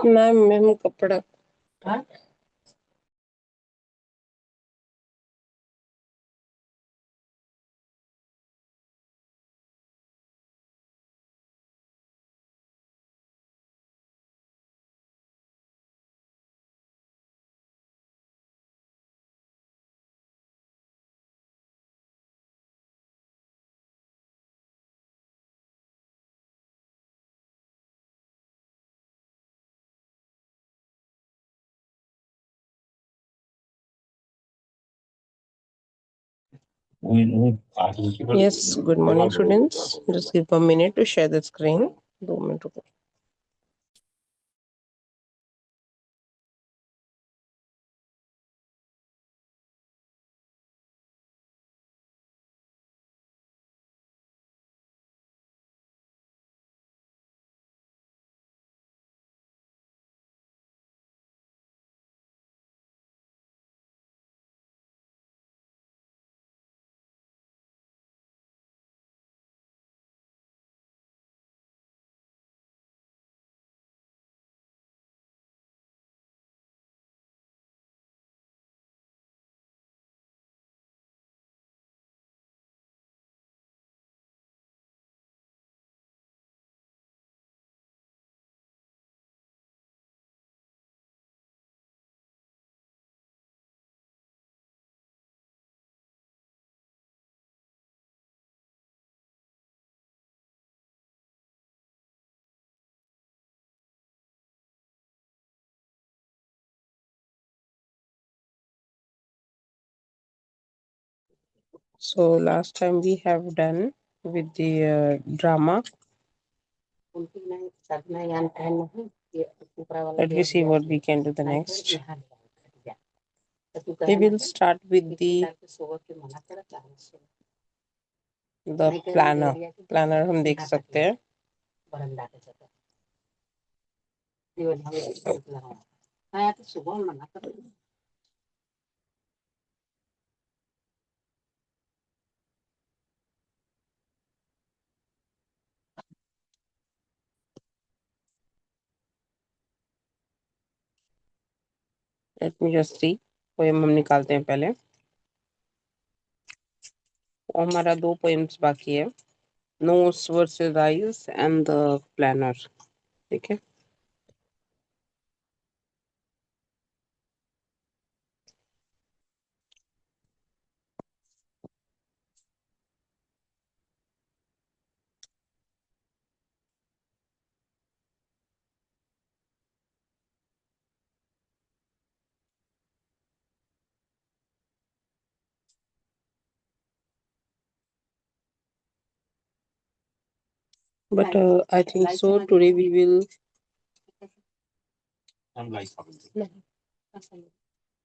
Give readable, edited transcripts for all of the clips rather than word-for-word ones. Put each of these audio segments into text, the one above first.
Ma'am कपड़ा Yes, good morning students. Just give a minute to share the screen. 2 minutes. रुको. So last time we have done with the drama. Let me see what we can do the next. We will start with the planner. Planner हम देख सकते हैं. Let me just see. Poem हम निकालते हैं पहले. हमारा 2 पोएम्स बाकी है. Nose versus eyes and the planner. ठीक है. But I think so today we will.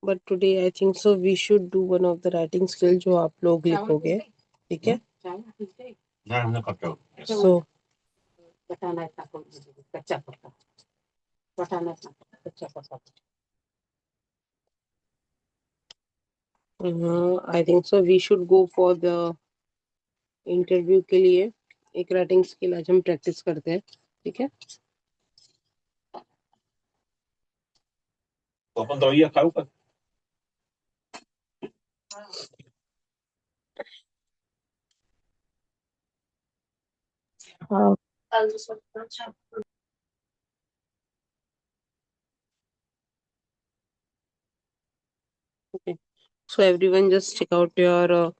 But today I think so we should do one of the writing skill जो आप लोग लिखोगे. ठीक है. So I think so we should go for the interview के लिए एक राइटिंग स्किल आज हम प्रैक्टिस करते हैं. ठीक है. तो अपन दवाइयां खाओ का. हाँ. Okay. So everyone just check out your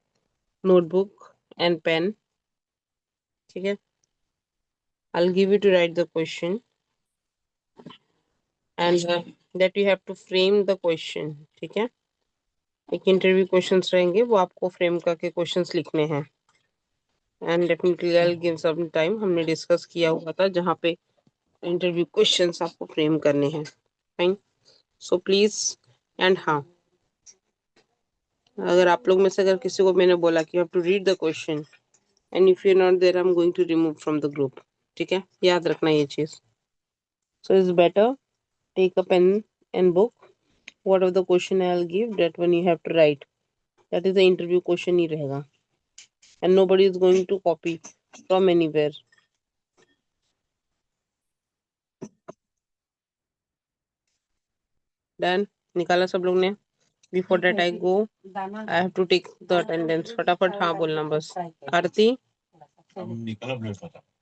notebook and pen. ठीक है. I'll give you to write the question and that you have to frame the question. ठीक है. एक इंटरव्यू क्वेश्चंस रहेंगे वो आपको फ्रेम करके क्वेश्चंस लिखने हैं. And definitely I will give some time. हमने डिस्कस किया हुआ था जहाँ पे इंटरव्यू क्वेश्चंस आपको फ्रेम करने हैं. फाइन. So please. एंड हाँ, अगर आप लोग में से अगर किसी को मैंने बोला कि you have to read the question and if you are not there I am going to remove from the group. ठीक है. याद रखना ये चीज. So it's better take a pen and book. Whatever the question I will give that one you have to write. That is the interview question ही रहेगा. And nobody is going to copy From anywhere. Done. निकाला सब लोग ने? Before that I go, I have to take the attendance. फटाफट हाँ बोलना बस. आरती.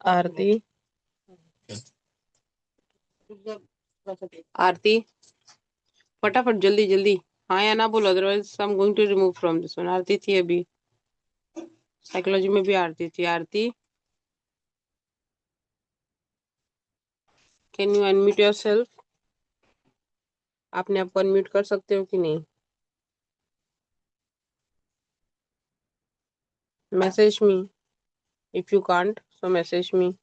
आरती. आरती. फटाफट जल्दी जल्दी हाँ या ना बोलो, otherwise I am going to remove from this one. Aarti थी अभी, साइकोलॉजी में भी आरती थी. Aarti, can you unmute yourself? आपने आपको अनम्यूट कर सकते हो कि नहीं? Message me if you can't, so message me.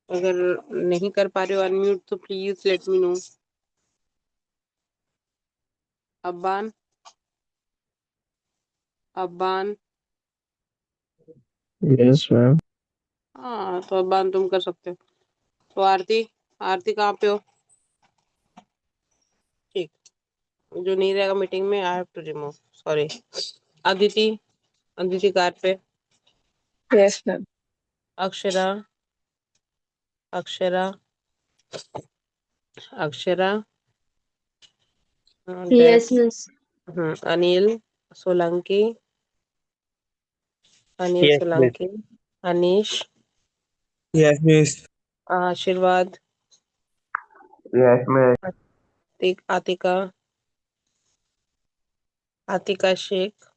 अगर नहीं कर पा रहे हो अनम्यूट तो please let me know. Abban. Abban. Yes ma'am. हाँ तो अब्बान तुम कर सकते हो. तो आरती. आरती कहाँ पे हो? ठीक. जो नहीं रहेगा मीटिंग में I have to remove. Sorry. Aditi. Aditi कार पे. Yes ma'am. Akshara. Akshara. Akshara. Yes miss. Anil Solanki. Anil yes miss. Solanki. Anish. Yes miss. Ashirwad. Yes miss. Aatika. Aatika Shaikh.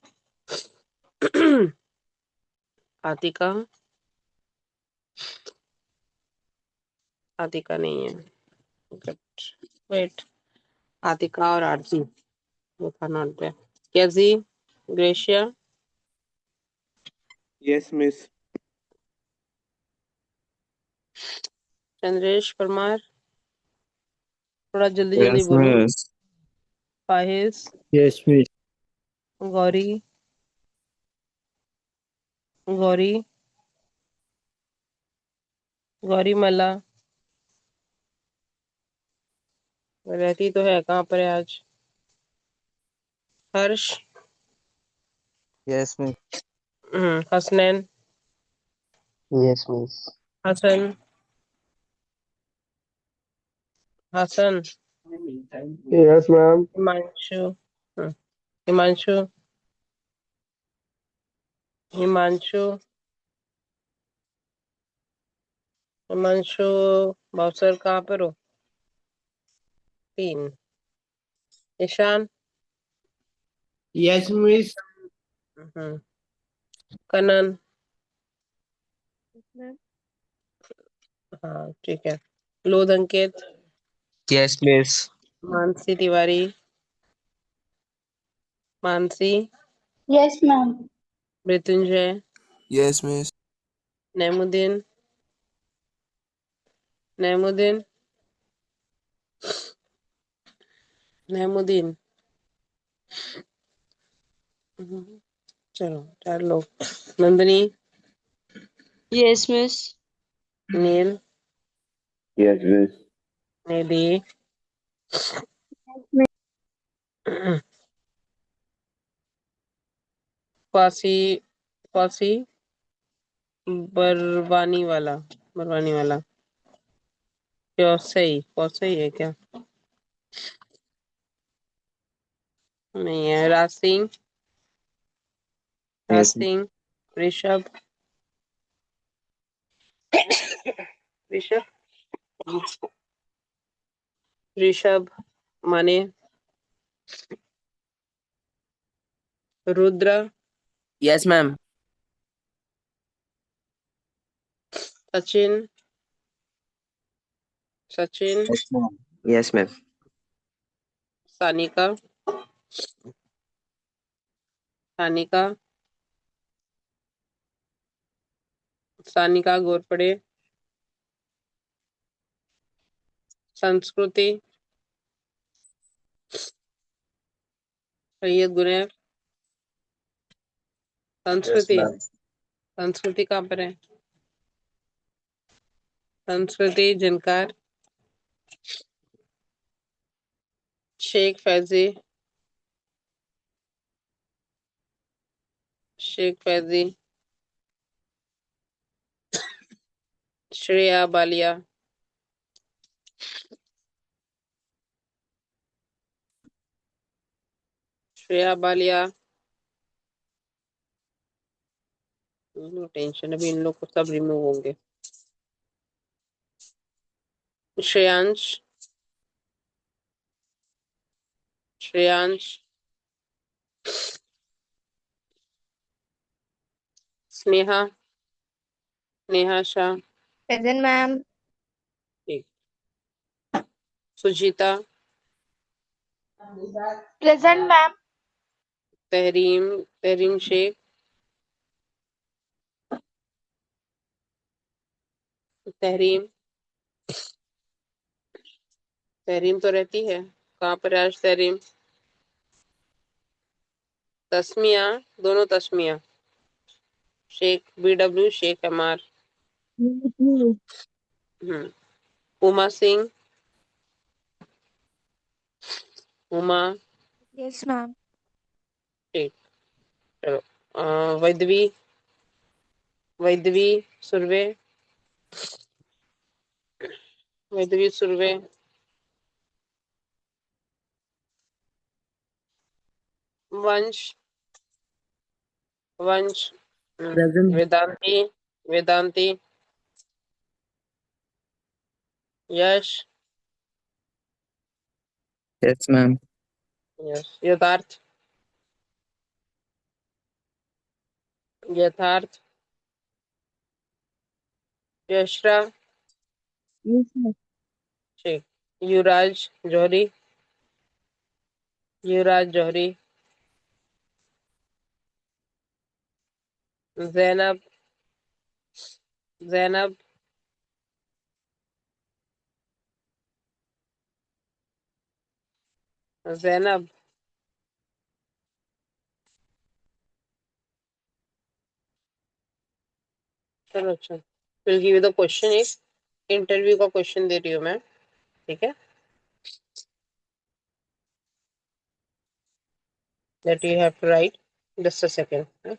Aatika. Aatika नहीं है. वेट. आतिका और आरती वो था नॉट पे. कैजी. Gracia. Yes miss. Chandresh Parmar. थोड़ा जल्दी जल्दी यस बोलो. Miss. Fahiz. Yes miss. Gauri. Gauri. Gauri मला. रहती तो है, कहाँ पर है आज? Harsh. Yes miss. Hasnain. Yes miss. Hasan. Hasan. Yes ma'am. Himanshu. Hmm, Himanshu. Himanshu. Himanshu. बाउसर कहाँ पर हो? 3. Ishan. Yes miss. Hmm, Kanan. हाँ ठीक है. Lodh Ankit. Yes miss. Mansi Tiwari. Mansi. Yes ma'am. Mrityunjay. Yes miss. Naimuddin. Naimuddin. Naimuddin. चलो 4 लोग. Nandini. Yes miss. Neel. Yes miss. Nidhi. फांसी. फांसी. बरवानी वाला. बरवानी वाला. क्या सही? बहुत सही है क्या? नहीं है. राज सिंह. राज यस. सिंह. ऋषभ. ऋषभ. ऋषभ माने. Rudra. Yes ma'am. Sachin. Sachin. Yes ma'am. Yes ma'am. Sanika. Sanika. Sanika Ghorpade. संस्कृति. सैयद गुनैर. संस्कृति. संस्कृति कहाँ पर है? संस्कृति जनकार, शेख फैजी, शेख फैजी, श्रेया बालिया, श्रेया बालिया। नो टेंशन, अभी इन लोग को सब रिमूव होंगे। Shreyansh, Shreyansh, Sneha, Sneha Shah, Present, ma'am. ठीक। Sujita, Present, ma'am. तहरीम, तहरीम शेख, तहरीम, तहरीम तो रहती है, कहाँ पर है आज तहरीम? तस्मिया, दोनों Tasmiya, Sheikh BW, Sheikh MR। Uma Singh, Uma, Yes, ma'am. ठीक। चलो, वैदवी, वैदवी सुरवे, वैदवी सुरवे, वंश, वंश, Present. वेदांती, वेदांती, यश, Yes, ma'am. यश, यथार्थ, यथार्थ, यशरा, Yes, ma'am. ठीक। युवराज जौहरी, युवराज जौहरी, जैनब, जैनब, जैनब, चलो अच्छा, will give you the question, एक इंटरव्यू का क्वेश्चन दे रही हूँ मैं, ठीक है, that you have to write, just a second.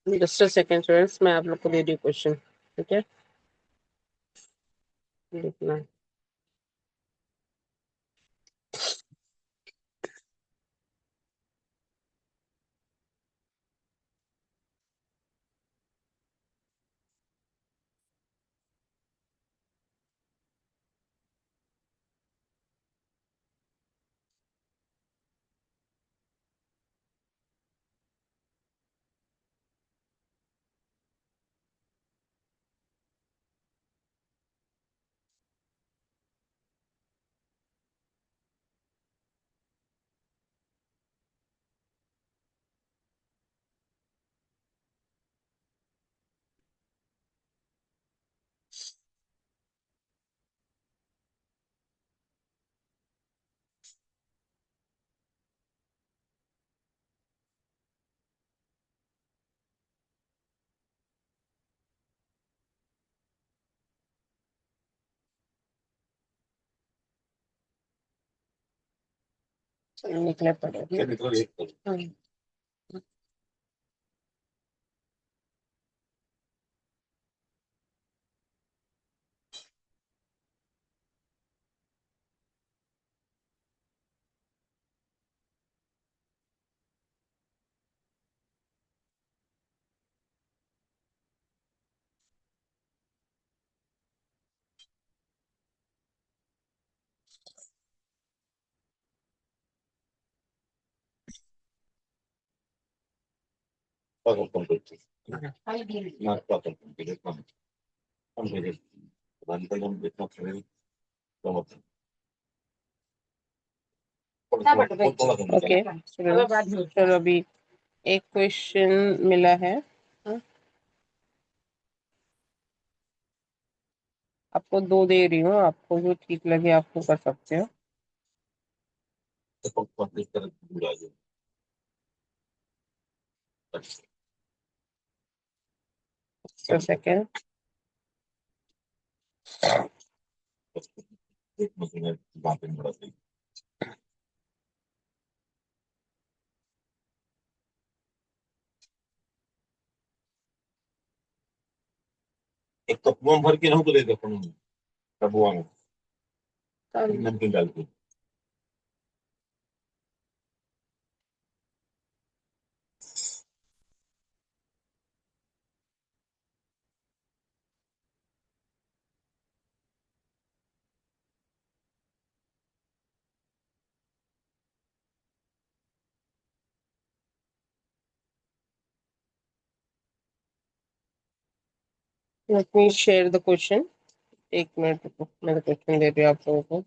Just a second students, मैं आप लोग को दे दी क्वेश्चन, ठीक है, देखना। निकले पड़ेगी। ओके, चलो अभी एक क्वेश्चन मिला है। हाँ? आपको दो दे रही हूँ, आपको जो ठीक लगे आपको कर सकते हो। सेकेंड, एक कपुआ भर के रहूं तो दे दो कबुआ में नमकीन डाल के। Let me share the question. एक मिनट रुको, मैं क्वेश्चन दे रही हूँ आप लोगों को।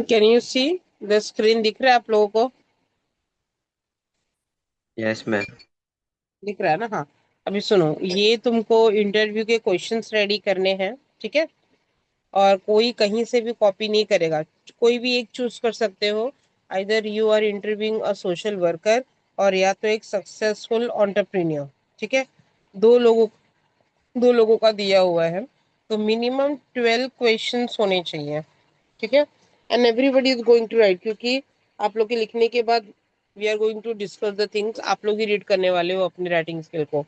Can you see the screen? दिख रहा है आप लोगों को? Yes, ma'am. दिख रहा है ना? हाँ। अभी सुनो, ये तुमको इंटरव्यू के क्वेश्चंस रेडी करने हैं, ठीक है? और कोई कहीं से भी कॉपी नहीं करेगा, कोई भी एक चूज कर सकते हो। Either you are interviewing a social worker और या तो एक सक्सेसफुल एंटरप्रेन्योर, ठीक है? दो लोगों दो लोगों का दिया हुआ है, तो मिनिमम 12 क्वेश्चंस होने चाहिए, ठीक है? And everybody is going to write, क्योंकि आप लोग के लिखने के बाद we are going to discuss the things, आप लोग ही रीड करने वाले हो अपनी राइटिंग स्किल को,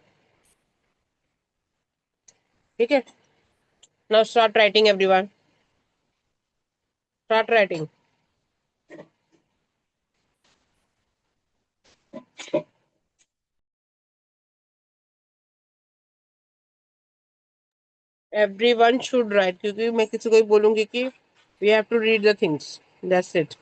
ठीक है? Now start writing everyone, start writing. Everyone should write, क्योंकि मैं किसी को भी बोलूंगी कि we have to read the things, that's it.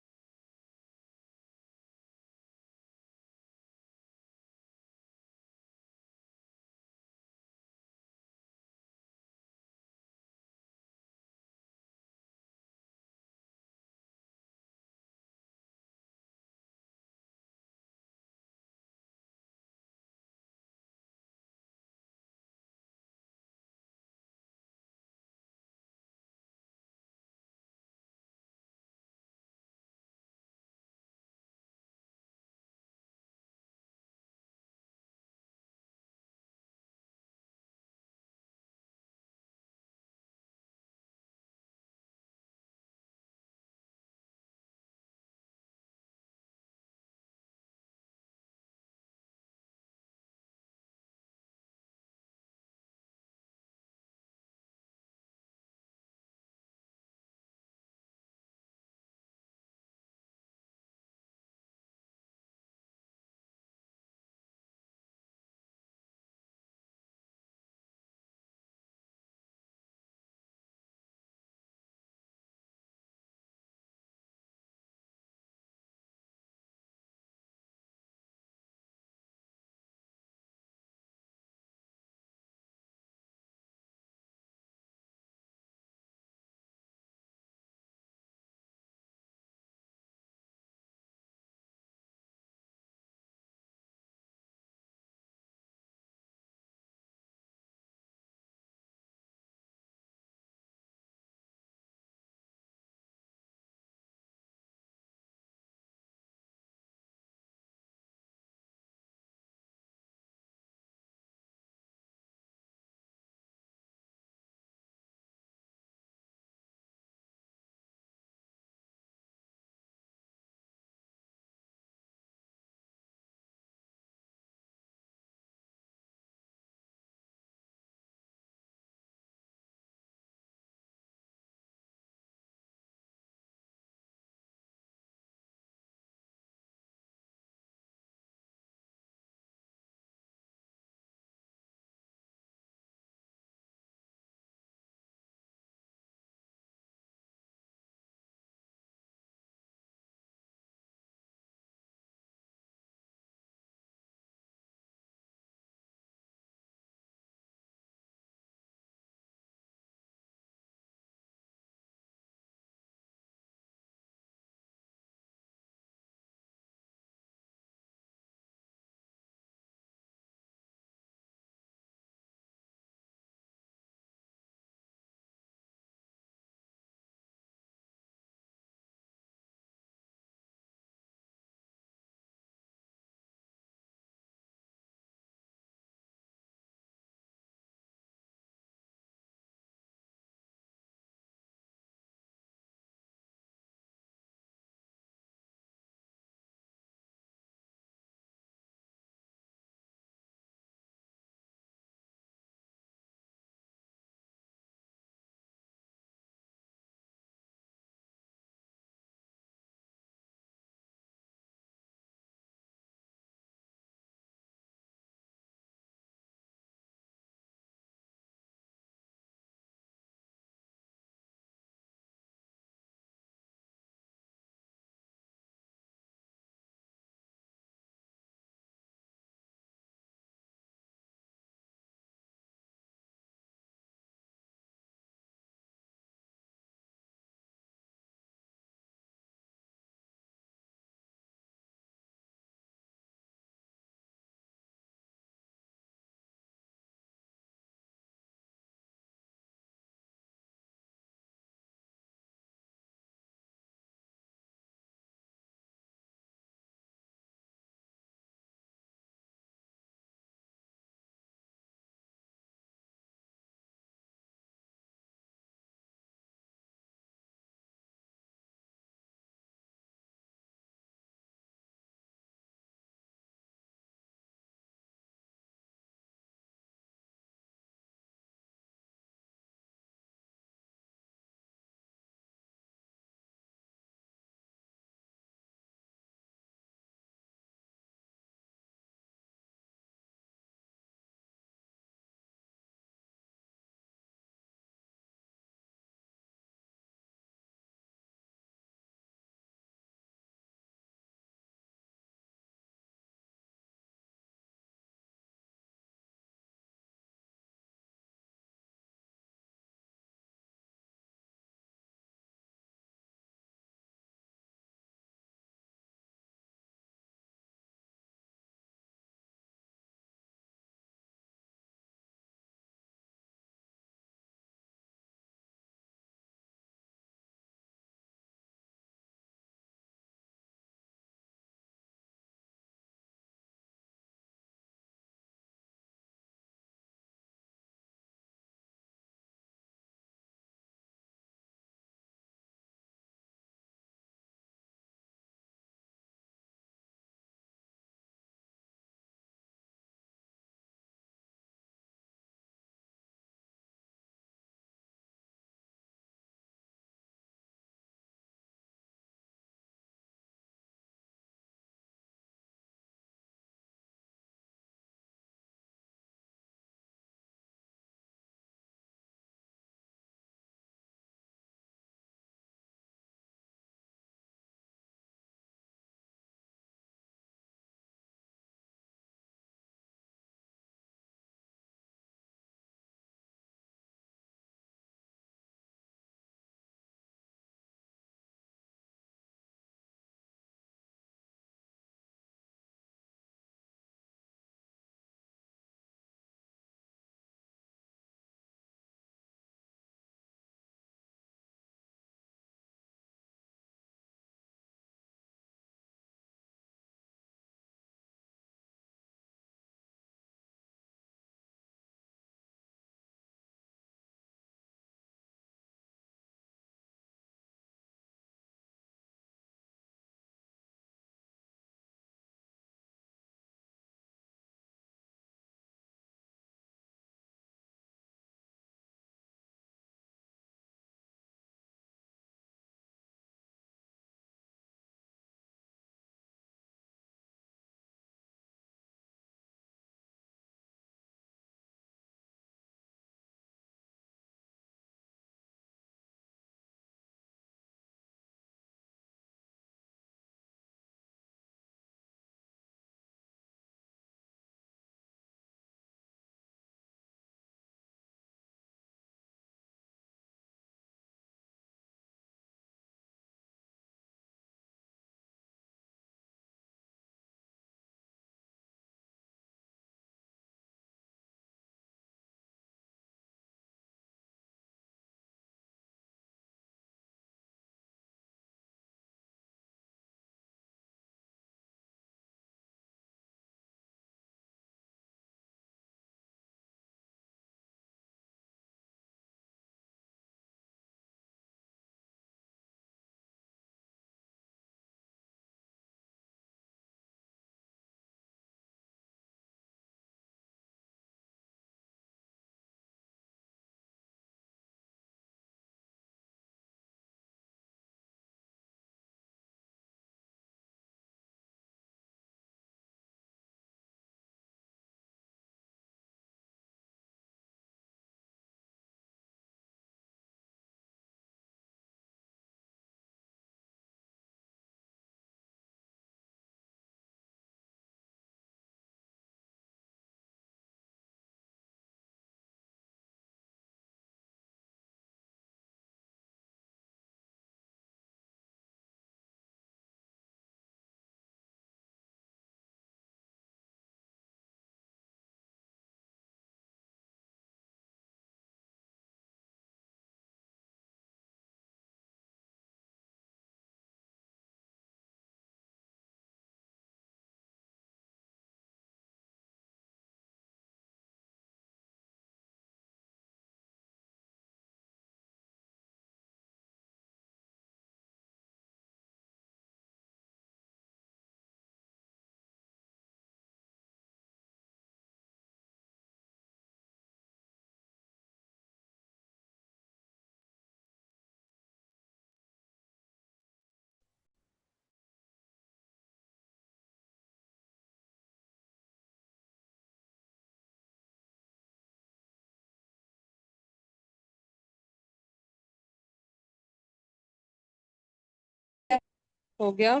हो गया?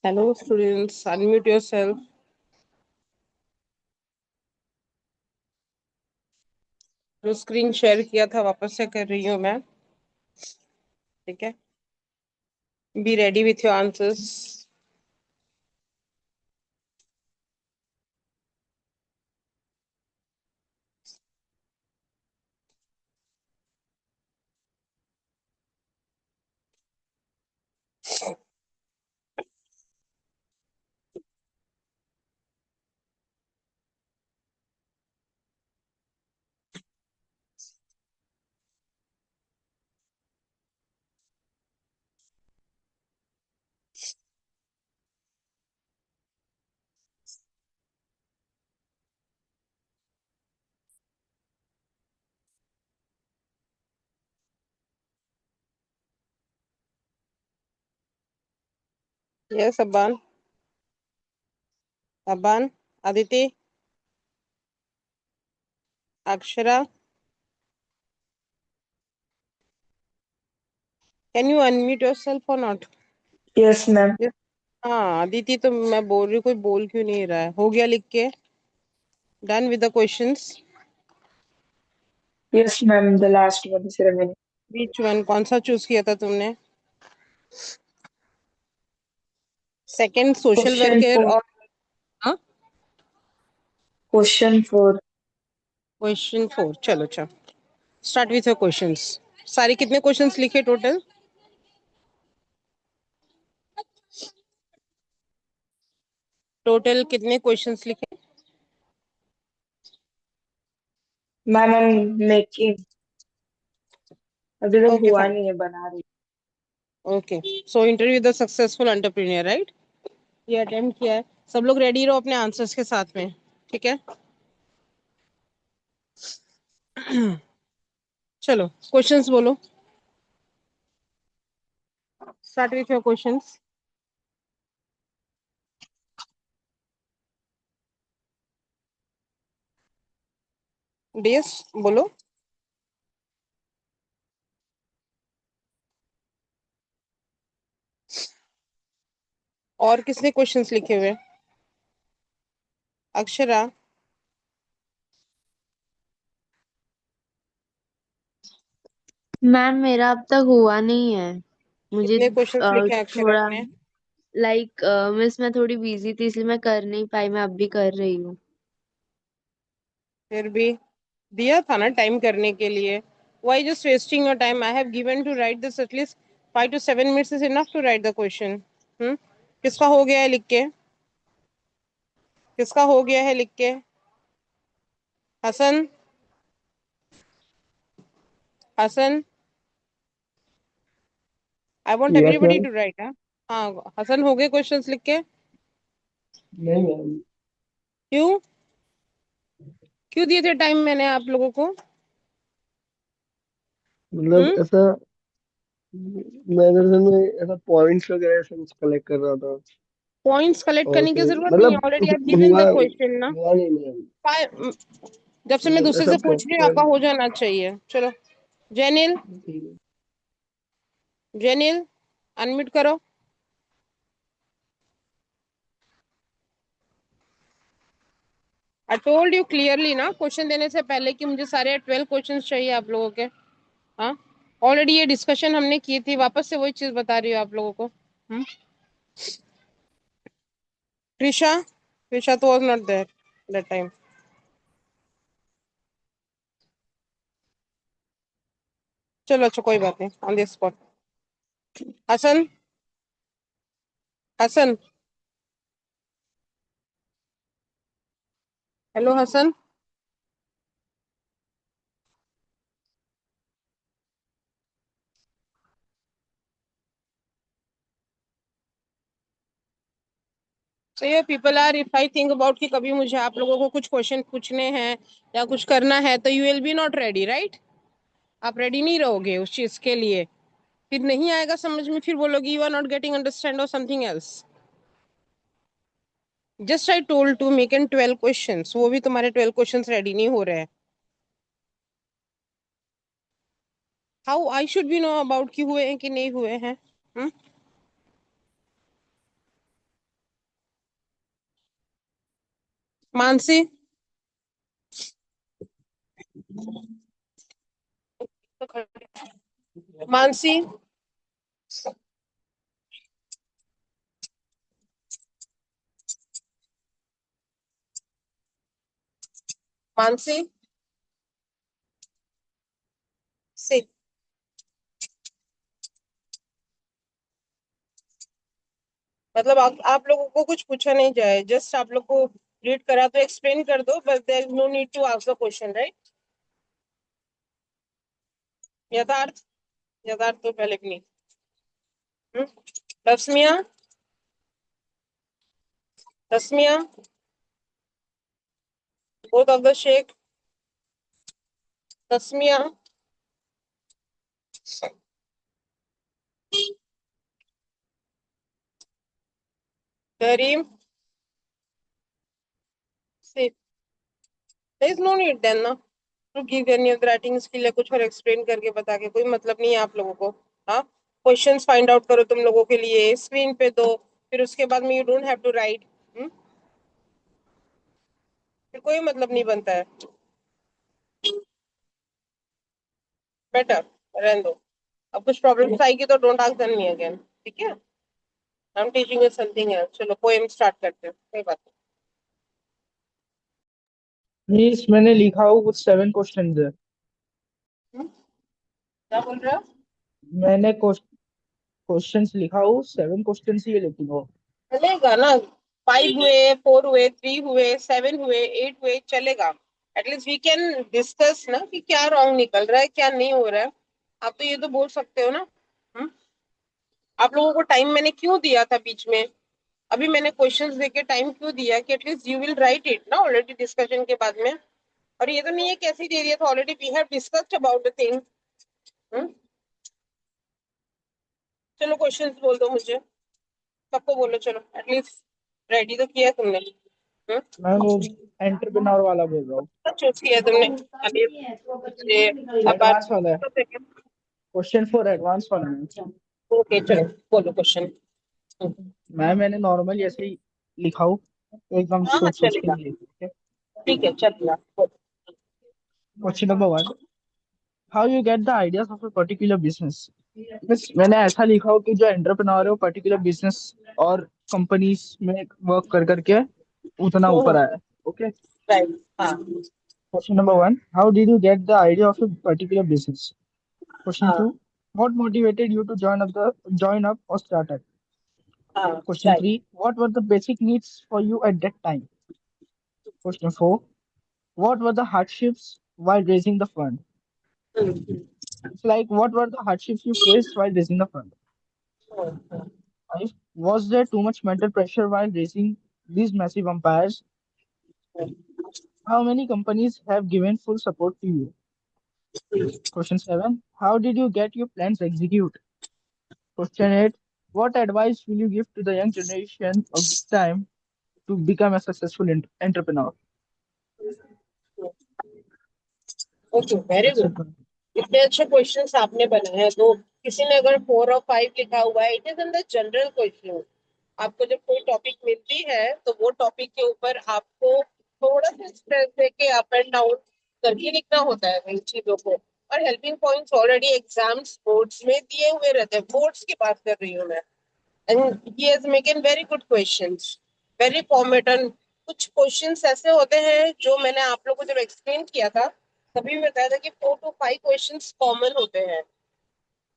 Hello students, unmute yourself. जो स्क्रीन शेयर किया था वापस से कर रही हूँ मैं, ठीक है? Be ready with your answers. Yes, Abban. Abban, Aditi, Akshara. Can you unmute yourself or not? Yes, ma'am. Yes. हाँ अदिति, तो मैं बोल रही हूँ, कोई बोल क्यों नहीं रहा है? हो गया लिख के? Done with the questions? Yes, ma'am. The last one is remaining. Which one? कौन सा चूज किया था तुमने? Second social Question welfare 4. और हाँ Question 4. क्वेश्चन 4? चलो चलो, स्टार्ट विथ योर क्वेश्चंस. सारे कितने क्वेश्चंस लिखे टोटल? टोटल कितने क्वेश्चंस लिखे? Ma'am, I'm making. अभी तो ओके हुआ फाइन. नहीं है, बना रही. Okay, so interview the successful entrepreneur, right? ये अटेम्प्ट किया है. सब लोग रेडी रहो अपने आंसर्स के साथ में, ठीक है? चलो क्वेश्चंस बोलो, start with your questions. DS बोलो। और किसने क्वेश्चंस लिखे हुए? अक्षरा। मैम मेरा अब तक हुआ नहीं है। मुझे कितने क्वेश्चंस लिखे हैं अक्षरा थोड़ा ने? मिस मैं थोड़ी बिजी थी इसलिए मैं कर नहीं पाई, मैं अब भी कर रही हूँ। फिर भी दिया था ना टाइम करने के लिए। Why just wasting your time? I have given to write this at least 5 to 7 minutes is enough to write the question. किसका हो गया है लिख के? किसका हो गया है लिख के? Hasan. Hasan. I want yes everybody ma'am. To write. हाँ हसन, हो गए क्वेश्चंस लिख के? नहीं मैम, क्यों? क्यों दिए थे टाइम मैंने आप लोगों को? मतलब हम्म ऐसा मैं दरअसल में ऐसा पॉइंट्स वगैरह ऐसा कुछ कलेक्ट कर रहा था। पॉइंट्स कलेक्ट और करने की फिर जरूरत नहीं है, मतलब ऑलरेडी आप गिवन हुआ द क्वेश्चन ना। हुआ नहीं मैम। जब से मैं मतलब दूसरे ऐसा से पूछ रही हूँ, प्रॉपर। आपका हो जाना चाहिए। चलो जैनिल। जैनिल अनम्यूट करो। आई टोल्ड यू क्लियरली ना क्वेश्चन देने से पहले कि मुझे सारे 12 क्वेश्चंस चाहिए आप लोगों के। हाँ, ऑलरेडी ये डिस्कशन हमने की थी, वापस से वही चीज बता रही हूँ आप लोगों को। त्रिशा। त्रिशा तो was not there that time. चलो अच्छा कोई बात नहीं, on the spot. Hasan. Hasan. Hello Hasan. So ये people are, if I think about कि कभी मुझे आप लोगों को कुछ क्वेश्चन पूछने हैं या कुछ करना है, तो you will be not ready, right? आप रेडी नहीं रहोगे उस चीज के लिए। फिर नहीं आएगा समझ में, फिर बोलोगे you are not getting understand और something else. Just I told to make in 12 questions, वो भी तुम्हारे 12 क्वेश्चंस रेडी नहीं हो रहे हैं। How I should be know about कि हुए हैं कि नहीं हुए हैं? हम्म मानसी। मानसी। मानसी से मतलब आप लोगों को कुछ पूछा नहीं जाए, जस्ट आप लोग को रीड करा तो एक्सप्लेन कर दो, but there is no need to ask the question, right? Yatharth. Yatharth तो पहले भी नहीं। Hmm? Rashmiya. Rashmiya. Both of the Shaikh. Rashmiya. Karim. Say there is no need then ना to give any of the writing skill या कुछ और एक्सप्लेन करके बता के कोई मतलब नहीं है आप लोगों को। हाँ, क्वेश्चंस फाइंड आउट करो तुम लोगों के लिए, स्क्रीन पे दो, फिर उसके बाद में you don't have to write. फिर कोई मतलब नहीं बनता है। बेटर रहने दो। अब कुछ प्रॉब्लम्स आएगी तो don't ask them me again, ठीक है? I am teaching you something else. चलो पोएम स्टार्ट करते हैं, कोई बात मीन्स मैंने लिखा हो कुछ 7 क्वेश्चन है। नहीं। क्या बोल रहे हो? मैंने क्वेश्चंस लिखा हो 7 क्वेश्चन ही लिखूंगा। चलेगा ना। 5 हुए, 4 हुए, 3 हुए, 7 हुए, 8 हुए, चलेगा। एटलीस्ट वी कैन डिस्कस ना कि क्या रॉन्ग निकल रहा है, क्या नहीं हो रहा है। आप तो ये तो बोल सकते हो ना। हम्म? आप लोगों को टाइम मैंने क्यों दिया था बीच में? अभी मैंने क्वेश्चंस देके टाइम क्यों दिया कि at least you will write it ना, ऑलरेडी डिस्कशन के बाद में। और ये तो नहीं है कैसी दे दिया था, already we have discussed about the thing. चलो क्वेश्चंस बोल दो मुझे, सबको बोलो, चलो एटलीस्ट रेडी तो किया तुमने। मैं वो एंटरप्रेन्योर वाला बोल रहा हूँ, चूज किया तुमने अभी ये अपार्ट एडवांस वाला है, क्वेश्चन फॉर एडवांस वाला है। ओके चलो बोलो क्वेश्चन। मैंने नॉर्मल ऐसे ही लिखा हूँ, एकदम हाँ सोच सोच के चलेगा, नहीं लिखा। ठीक है चलेगा। Question number 1, how you get the ideas of a particular business. बस मैंने ऐसा लिखा हो कि जो एंटरप्रेन्योर है वो पर्टिकुलर बिजनेस और कंपनीज में वर्क कर करके उतना ऊपर आया है। ओके, राइट, हाँ question number 1, how did you get the idea of a particular business. Question हाँ 2, what motivated you to join up or start it. हाँ Question right. 3, what were the basic needs for you at that time. Question 4, what were the hardships while raising the fund. It's like, what were the hardships you faced while raising the fund. 5, was there too much mental pressure while raising these massive empires. How many companies have given full support to you. Question 7, how did you get your plans executed. Question 8, what advice will you give to the young generation of this time to become a successful entrepreneur. Okay very That's good. it, ma'am. इतने अच्छे questions आपने बनाए हैं, तो किसी ने अगर 4 और 5 लिखा हुआ है, it is in the general question. आपको जब कोई टॉपिक मिलती है तो वो टॉपिक के ऊपर आपको थोड़ा सा स्ट्रेस देके अप एंड डाउन करके लिखना होता है इन चीजों को। और helping points already exams boards में दिए हुए रहते हैं, बोर्ड्स की बात कर रही हूँ मैं। And he has maken very good questions, very format. कुछ क्वेश्चंस ऐसे होते हैं जो मैंने आप लोगों को जब एक्सप्लेन किया था तभी बताया था कि 4 to 5 क्वेश्चंस कॉमन होते हैं।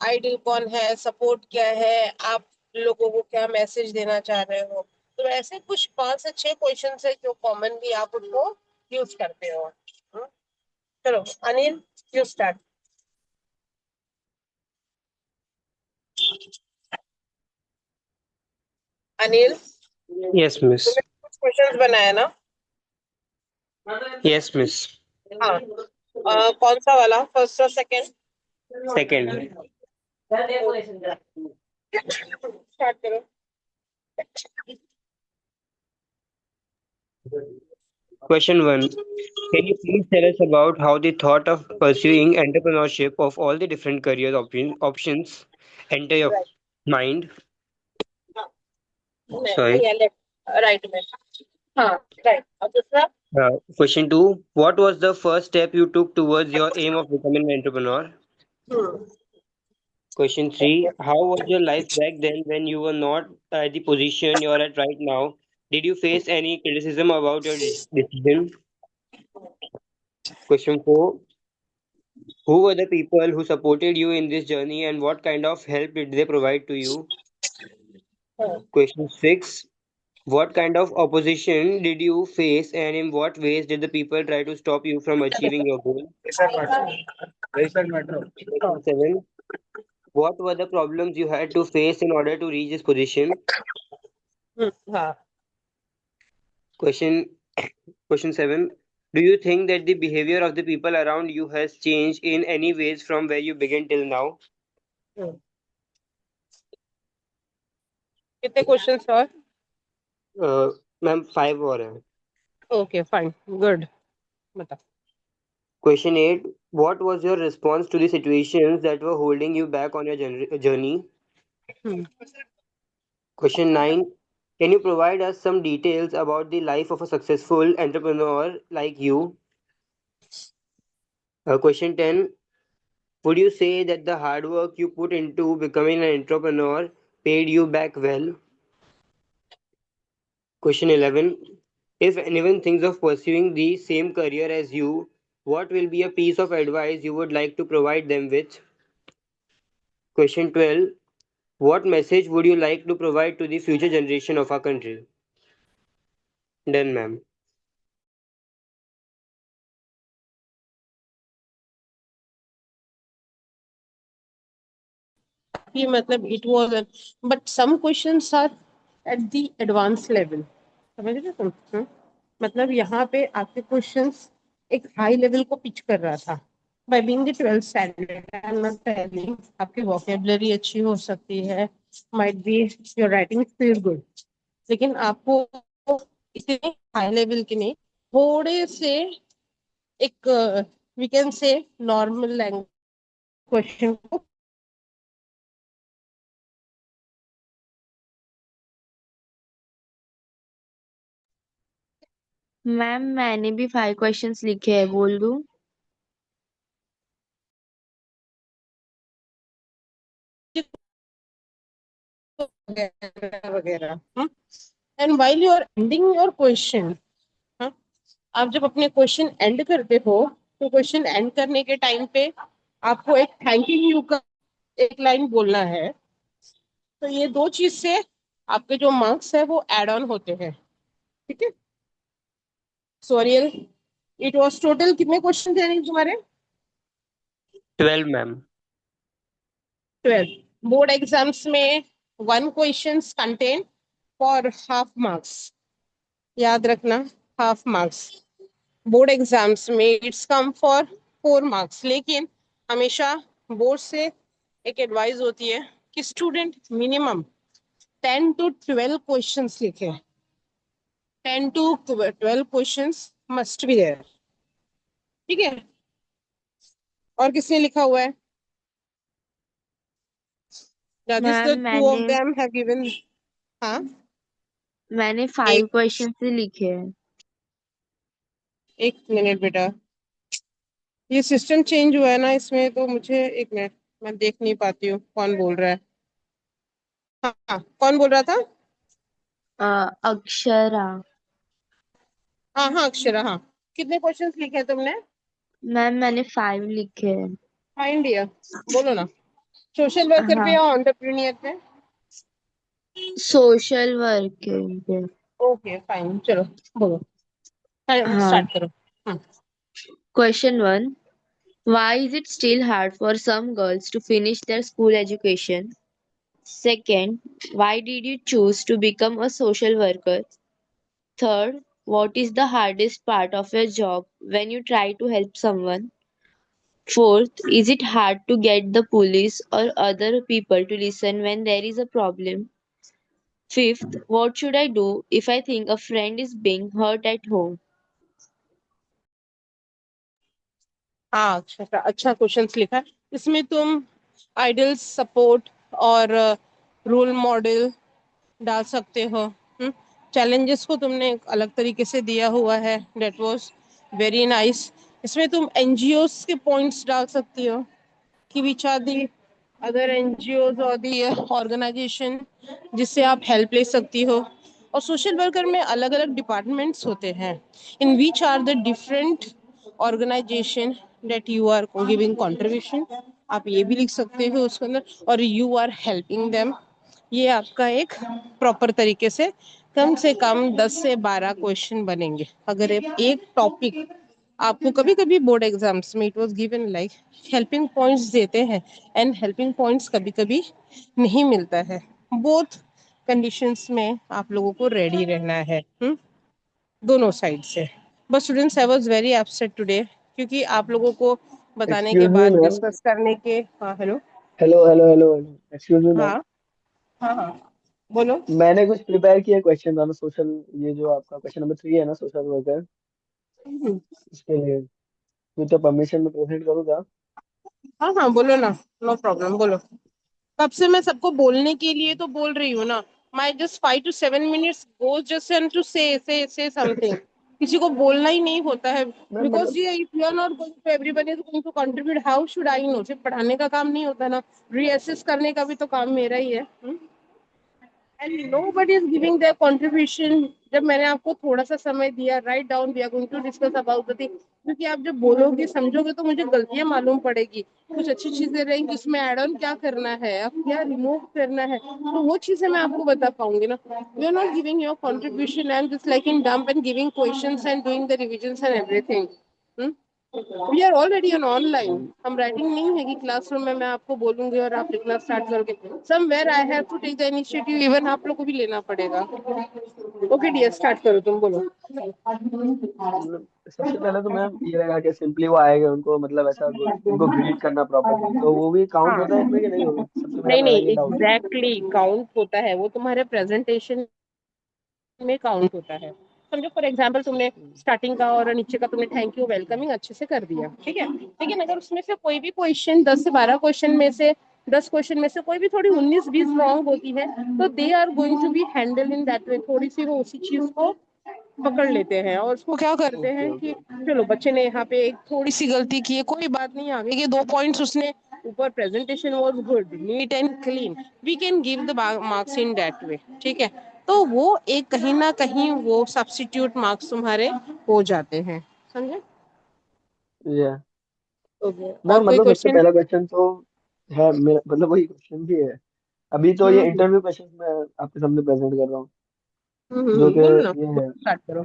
आइडियल कौन है, सपोर्ट क्या है, आप लोगों को क्या मैसेज देना चाह रहे हो। तो ऐसे कुछ 5 से 6 क्वेश्चन है जो कॉमनली आप उनको यूज करते हो। चलो Anil, you start. Anil, Yes, miss. तुमने कुछ क्वेश्चंस बनाया ना? Yes, miss. हाँ, कौन सा वाला, फर्स्ट और सेकंड? Second. स्टार्ट करो। Question 1. Can you please tell us about how the thought of pursuing entrepreneurship of all the different career options enter your right, mind? Sorry. भैया left right में। हाँ right, अब दूसरा। Question 2. What was the first step you took towards your aim of becoming an entrepreneur? Question 3. How was your life back then when you were not at the position you are at right now? Did you face any criticism about your decision? Question 4. Who were the people who supported you in this journey and what kind of help did they provide to you? Question 6. What kind of opposition did you face and in what ways did the people try to stop you from achieving your goal? Question 7. What were the problems you had to face in order to reach this position? हाँ, Question 7. Do you think that the behavior of the people around you has changed in any ways from where you began till now? कितने questions और? Ma'am 5 और हैं. Okay fine, good, बता। Question 8. What was your response to the situations that were holding you back on your journey? Question 9. Can you provide us some details about the life of a successful entrepreneur like you? Question 10. Would you say that the hard work you put into becoming an entrepreneur paid you back well? Question 11. If anyone thinks of pursuing the same career as you, what will be a piece of advice you would like to provide them with? Question 12. What message would you like to provide to the future generation of our country? Done, ma'am. कि मतलब it was, but some questions are at the advance level, समझ रहे तुम? मतलब यहाँ पे आपके questions एक हाई लेवल को पिच कर रहा था। By being the 12th standard I am not telling आपकी वोकेबलरी अच्छी हो सकती है, might be your writing skill good, लेकिन आपको इतने हाई लेवल के नहीं, थोड़े से एक we can say normal language question को मैम मैंने भी 5 क्वेश्चंस लिखे हैं, बोल दूं? वगैरह वगैरह। And while you are ending your question, आप जब अपने क्वेश्चन एंड करते हो तो क्वेश्चन एंड करने के टाइम पे आपको एक थैंकिंग यू का एक लाइन बोलना है। तो ये दो चीज से आपके जो मार्क्स है वो एड ऑन होते हैं, ठीक है। सोरियल, इट वाज टोटल कितने क्वेश्चन थे अनिल तुम्हारे? 12 मैम। 12। बोर्ड एग्जाम्स में 1 question contain for half marks, याद रखना, हाफ मार्क्स। बोर्ड एग्जाम्स में इट्स कम फॉर 4 मार्क्स, लेकिन हमेशा बोर्ड से एक एडवाइस होती है कि स्टूडेंट मिनिमम 10 to 12 क्वेश्चंस लिखे। 10 to 12 questions must be there, ठीक है। और किसने लिखा हुआ है? This ma'am the two of मैंने them have given। हाँ, मैंने एक 5 क्वेश्चंस ही लिखे हैं। एक मिनट बेटा, ये सिस्टम चेंज हुआ है ना इसमें, तो मुझे एक मिनट, मैं देख नहीं पाती हूँ कौन बोल रहा है। हाँ हाँ, कौन बोल रहा था? अक्षरा। हाँ हाँ, अक्षरा, हाँ। कितने क्वेश्चंस लिखे हैं तुमने? मैम मैंने 5 लिखे हैं। फाइंड ईयर, बोलो ना। सोशल वर्कर पे हाँ, या एंटरप्रेन्योर पे? सोशल वर्क पे। ओके फाइन, चलो बोलो, हाँ, स्टार्ट करो। हाँ। Question 1, why is it still hard for some girls to finish their school education? Second, why did you choose to become a social worker? Third, what is the hardest part of your job when you try to help someone? Fourth, is it hard to get the police or other people to listen when there is a problem? Fifth, what should I do if I think a friend is being hurt at home? हाँ, अच्छा questions लिखा है। इसमें तुम idol, support और role model डाल सकते हो। चैलेंजेस को तुमने एक अलग तरीके से दिया हुआ है, डेट वाज वेरी नाइस। इसमें तुम एनजीओस के पॉइंट्स डाल सकती हो कि which are the other NGOs और दी ऑर्गेनाइजेशन जिससे आप हेल्प ले सकती हो। और सोशल वर्कर में अलग अलग डिपार्टमेंट्स होते हैं, in which are the different organisation that you are giving contribution, आप ये भी लिख सकते हो उसके अंदर, और यू आर हेल्पिंग देम। ये आपका एक प्रॉपर तरीके से कम 10 से 12 क्वेश्चन बनेंगे। अगर एक टॉपिक आपको कभी कभी बोर्ड एग्जाम्स में it was given like helping points देते हैं, एंड हेल्पिंग पॉइंट्स कभी कभी नहीं मिलता है। बोथ कंडीशंस में आप लोगों को रेडी रहना है, दोनों साइड से। But students, I was very upset today, क्योंकि आप लोगों को बताने के एक्सक्यूज मी बाद मैम। डिस्कस करने के। हाँ hello. Hello hello hello hello, excuse me ma'am. हाँ हाँ हाँ, बोलो। मैंने कुछ प्रिपेयर किया क्वेश्चन था ना सोशल, ये जो आपका क्वेश्चन नंबर 3 है ना, सोशल वर्कर, हम्म, इसके लिए तो परमिशन में प्रेजेंट करूँगा। हाँ हाँ बोलो ना, नो प्रॉब्लम, बोलो। तब से मैं सबको बोलने के लिए तो बोल रही हूँ ना। My just 5 to 7 minutes goes just and to say something। किसी को बोलना ही नहीं होता है, मैम बिकॉज मतलब ये if you are not going to everybody is going to contribute, how should I know? सिर्फ पढ़ाने का काम नहीं होता ना, रीअसेस करने का भी तो काम मेरा ही है। And nobody is giving their contribution. जब मैंने आपको थोड़ा सा समय दिया, write down, we are going to discuss about the thing, क्योंकि आप जब बोलोगे समझोगे तो मुझे गलतियां मालूम पड़ेगी, कुछ अच्छी चीजें रहेंगी, इसमें ऐड ऑन क्या करना है, अब क्या रिमूव करना है, तो वो चीजें मैं आपको बता पाऊंगी ना। You are not giving your contribution and just like in dump and giving questions and doing the revisions and everything. We are already on online. हम राइटिंग नहीं है कि क्लासरूम में मैं आपको बोलूंगी और आप लिखना स्टार्ट करोगे। Somewhere I have to take the initiative, even आप लोग को भी लेना पड़ेगा। ओके डियर, स्टार्ट करो, तुम बोलो। मतलब सबसे पहले तो मैम ये रहेगा कि सिंपली वो आएंगे, उनको मतलब ऐसा उनको ग्रीट करना प्रॉपरली, तो वो भी काउंट हाँ, होता है इसमें कि नहीं होगा? सबसे मेरा नहीं पहला नहीं, ये डाउट है। एग्जैक्टली काउंट होता है, वो तुम्हारे प्रेजेंटेशन में काउंट होता है। समझो फॉर एग्जाम्पल तुमने स्टार्टिंग का और नीचे का तुमने थैंक यू वेलकमिंग अच्छे से कर दिया, ठीक है। लेकिन अगर उसमें से कोई भी क्वेश्चन 10 से 12 क्वेश्चन में से 10 क्वेश्चन में से कोई भी थोड़ी 19-20 रॉन्ग होती है, तो they are going to be handle in that way. थोड़ी सी वो उसी चीज को पकड़ लेते हैं और उसको क्या करते ओके हैं ओके कि चलो बच्चे ने यहाँ पे एक थोड़ी सी गलती की है, कोई बात नहीं, आगे के 2 पॉइंट्स उसने ऊपर presentation was good neat and clean, we can give the marks in that way, ठीक है। तो वो एक कहीं ना कहीं वो सब्स्टिट्यूट मार्क्स तुम्हारे हो जाते हैं, समझे। ये ओके, और मैम कोई मतलब सबसे क्वेश्चन। पहला क्वेश्चन तो है मेरा, मतलब वही क्वेश्चन भी है। अभी तो ये हम्म इंटरव्यू क्वेश्चन मैं आपके सामने प्रेजेंट कर रहा हूँ, जो कि बोलो ना, ये है स्टार्ट करो।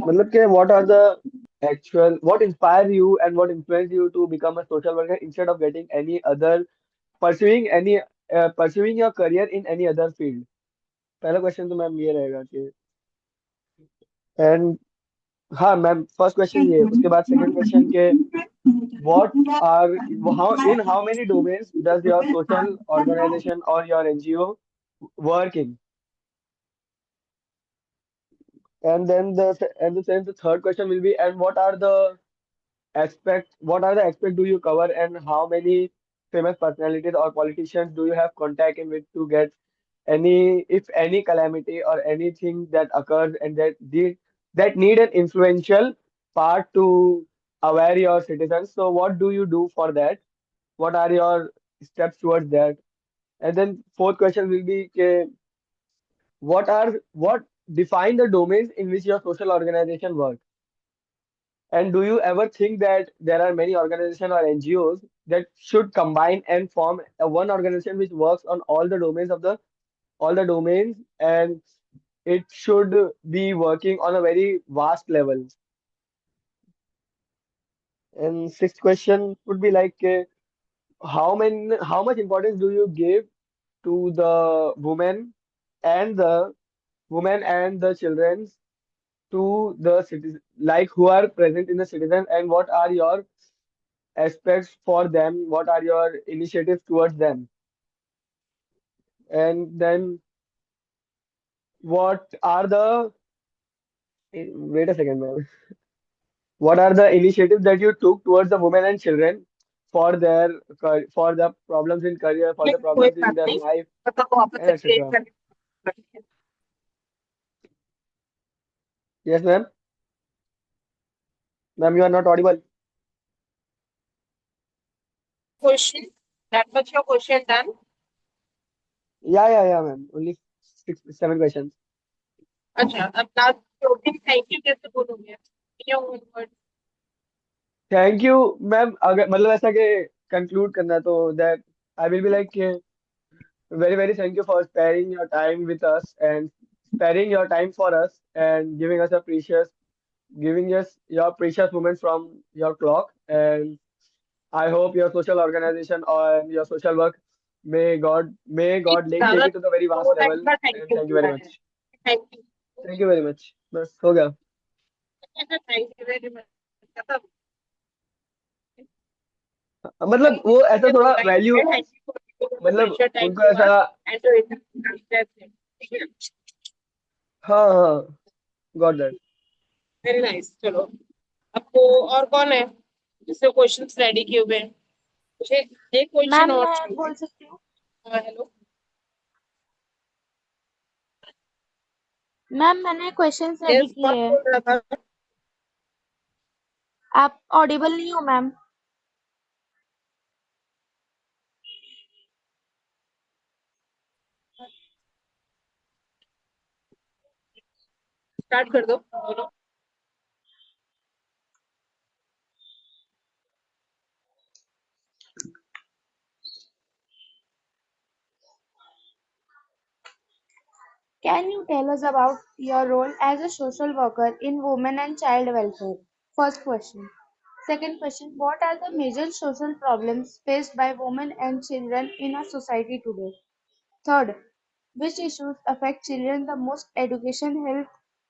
मतलब कि what are the actual what inspire you and what influence you to become a social worker instead of getting any other pursuing your career in any other field? पहला क्वेश्चन तो मैम ये रहेगा कि and हाँ ma'am first question ये, उसके बाद second question के what are how many domains does your social organization or your NGO work in? And then the third question will be, and what are the aspect do you cover, and how many famous personalities or politicians do you have contact in with to get any, if any, calamity or anything that occurs and that need an influential part to aware your citizens? So what do you do for that? What are your steps towards that? And then fourth question will be what define the domains in which your social organization works? And do you ever think that there are many organizations or NGOs that should combine and form one organization which works on all the domains, and it should be working on a very vast level? And sixth question would be like, how much importance do you give to the and the women and the children, to the citizens, like who are present in the citizen, and what are your aspects for them? What are your initiatives towards them? And then what are the wait a second, man. What are the initiatives that you took towards the women and children for for the problems in career, for the कोई problems in बात their नहीं, life, बताओ वापस and से etc. Yes, ma'am. Ma'am, you are not audible. Question, that much your question done. Yeah, ma'am. Only 6, 7 questions. अच्छा, अब last thank you कैसे बोलोगे? Your own words. Thank you ma'am. अगर मतलब ऐसा कि कंक्लूड करना है, तो that I will be like very very thank you for sparing your time with us and sparing your time for us and giving us your precious moments from your clock. And I hope your social organization or your social work, may God take ज्यादा it to the very vast दो level. Line का thank And you thank you बोला very है। much. Thank you, Thank you very much. बस हो गया। Thank you very much, खत्म। मतलब वो ऐसा थोड़ा वैल्यू, थैंक यू फॉर मतलब प्रेशियस टाइम उनको टू ऐसा। अस एंड टू, ठीक है। हाँ, गॉट दैट। वेरी नाइस, चलो। आपको और कौन है जिससे क्वेश्चंस रेडी किए हुए हैं? मुझे एक क्वेश्चन मैम और मैं चाहिए। बोल सकती हूँ? हेलो, मैम मैंने क्वेश्चंस रेडी यस कौन किए हैं। बोल रहा था? आप ऑडिबल नहीं हो मैम। स्टार्ट कर दो, बोलो। Can you tell us about your role as a social worker in women and child welfare? First question. Second question, what are the major social problems faced by women and children in our society today? Third, which issues affect children the most, education, health,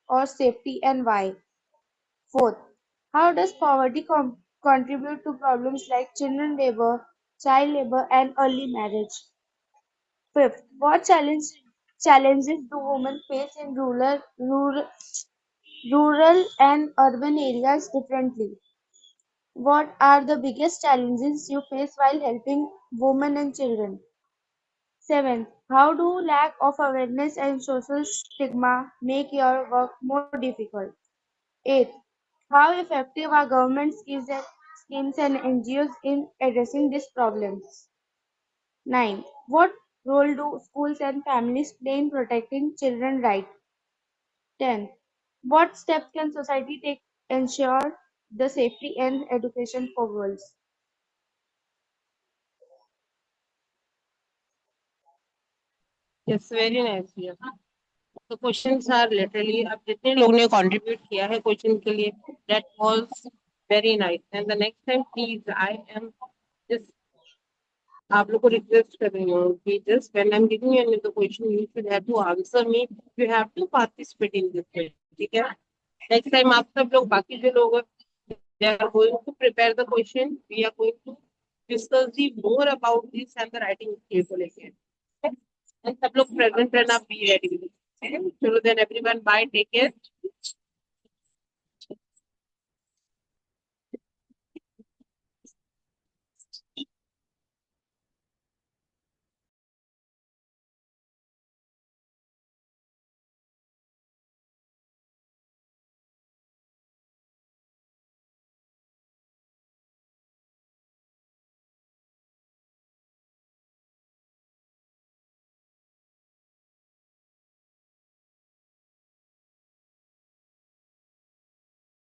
or safety, and why? Fourth, how does poverty contribute to problems like children labor, child labor, and early marriage? Fifth, what challenges do women face in rural and urban areas differently? What are the biggest challenges you face while helping women and children? Seventh, how do lack of awareness and social stigma make your work more difficult? Eighth, how effective are government schemes and NGOs in addressing these problems? Ninth, what role do schools and families play in protecting children's rights? 10. What steps can society take to ensure the safety and education for girls? Yes, very nice. Yeah. The questions are literally अब जितने लोग ने contribute किया है question के लिए, that was very nice. And the next time, please, I am just आप लोग को रिक्वेस्ट कर रही हूँ कि just when I'm giving you another question, you should have to answer me. You have to participate in this question. ठीक है? Next time आप सब लोग बाकी जो लोग they are going to prepare the question. We are going to discuss the more about this and the writing skill को लेके. And सब लोग present रहना, be ready. चलो then everyone bye, take care.